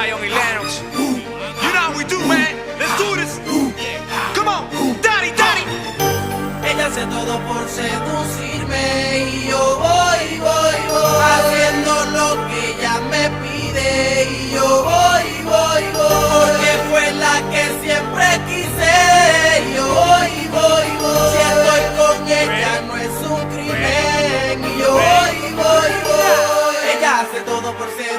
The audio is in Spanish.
Zion y Lennox. You know how we do, man. Let's do this. Come on, Daddy, Daddy. Ella hace todo por seducirme y yo voy haciendo lo que ella me pide y yo voy porque fue la que siempre quise y yo voy si estoy con ella no es un crimen y yo voy ella hace todo por seducirme.